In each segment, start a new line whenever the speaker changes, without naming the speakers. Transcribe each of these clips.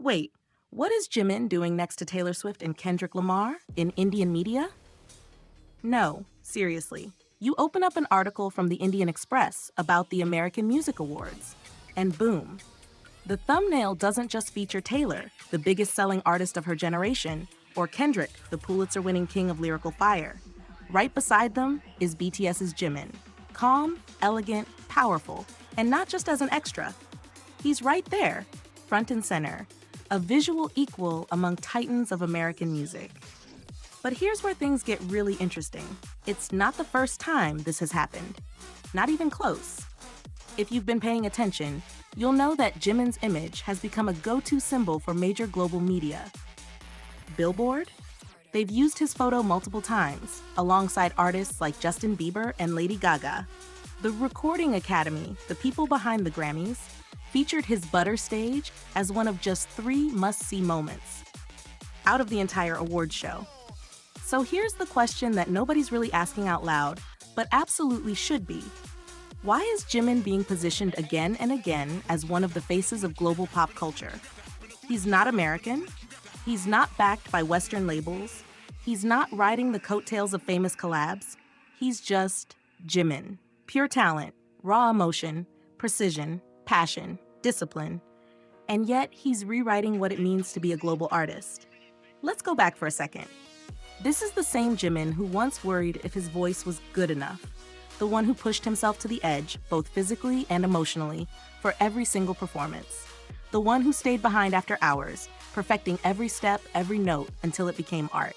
Wait, what is Jimin doing next to Taylor Swift and Kendrick Lamar in Indian media? No, seriously. You open up an article from the Indian Express about the American Music Awards, and boom. The thumbnail doesn't just feature Taylor, the biggest selling artist of her generation, or Kendrick, the Pulitzer-winning king of lyrical fire. Right beside them is BTS's Jimin. Calm, elegant, powerful, and not just as an extra. He's right there, front and center, a visual equal among titans of American music. But here's where things get really interesting. It's not the first time this has happened. Not even close. If you've been paying attention, you'll know that Jimin's image has become a go-to symbol for major global media. Billboard? They've used his photo multiple times, alongside artists like Justin Bieber and Lady Gaga. The Recording Academy, the people behind the Grammys, featured his Butter stage as one of just 3 must-see moments out of the entire awards show. So here's the question that nobody's really asking out loud, but absolutely should be. Why is Jimin being positioned again and again as one of the faces of global pop culture? He's not American. He's not backed by Western labels. He's not riding the coattails of famous collabs. He's just Jimin. Pure talent, raw emotion, precision, passion, discipline. And yet, he's rewriting what it means to be a global artist. Let's go back for a second. This is the same Jimin who once worried if his voice was good enough. The one who pushed himself to the edge, both physically and emotionally, for every single performance. The one who stayed behind after hours, perfecting every step, every note, until it became art.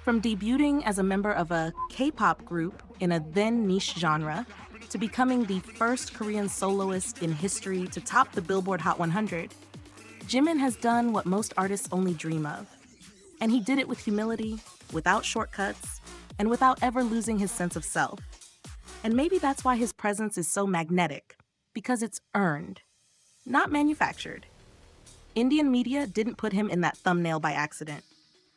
From debuting as a member of a K-pop group in a then niche genre, to becoming the first Korean soloist in history to top the Billboard Hot 100, Jimin has done what most artists only dream of. And he did it with humility, without shortcuts, and without ever losing his sense of self. And maybe that's why his presence is so magnetic, because it's earned, not manufactured. Indian media didn't put him in that thumbnail by accident.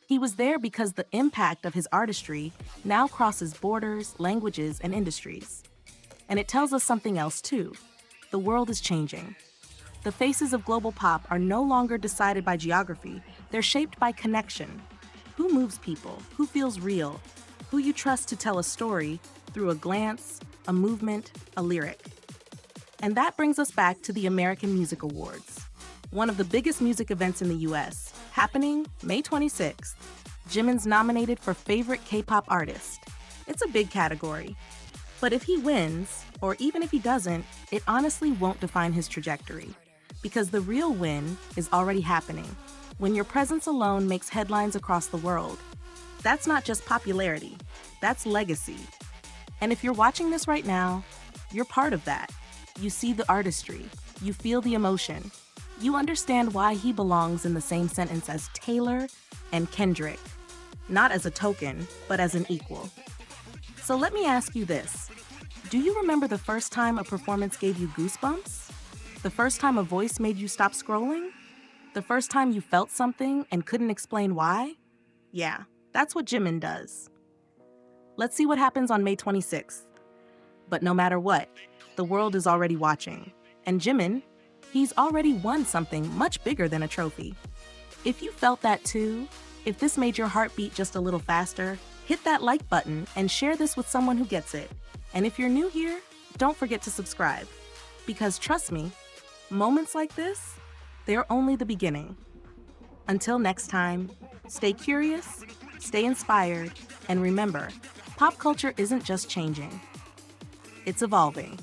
He was there because the impact of his artistry now crosses borders, languages, and industries. And it tells us something else too. The world is changing. The faces of global pop are no longer decided by geography. They're shaped by connection. Who moves people? Who feels real? Who you trust to tell a story through a glance, a movement, a lyric. And that brings us back to the American Music Awards, one of the biggest music events in the US, happening May 26th. Jimin's nominated for Favorite K-pop Artist. It's a big category. But if he wins, or even if he doesn't, it honestly won't define his trajectory. Because the real win is already happening, when your presence alone makes headlines across the world. That's not just popularity, that's legacy. And if you're watching this right now, you're part of that. You see the artistry, you feel the emotion. You understand why he belongs in the same sentence as Taylor and Kendrick. Not as a token, but as an equal. So let me ask you this. Do you remember the first time a performance gave you goosebumps? The first time a voice made you stop scrolling? The first time you felt something and couldn't explain why? Yeah, that's what Jimin does. Let's see what happens on May 26th. But no matter what, the world is already watching. And Jimin, he's already won something much bigger than a trophy. If you felt that too, if this made your heart beat just a little faster, hit that like button and share this with someone who gets it. And if you're new here, don't forget to subscribe. Because trust me, moments like this, they're only the beginning. Until next time, stay curious, stay inspired, and remember, pop culture isn't just changing, it's evolving.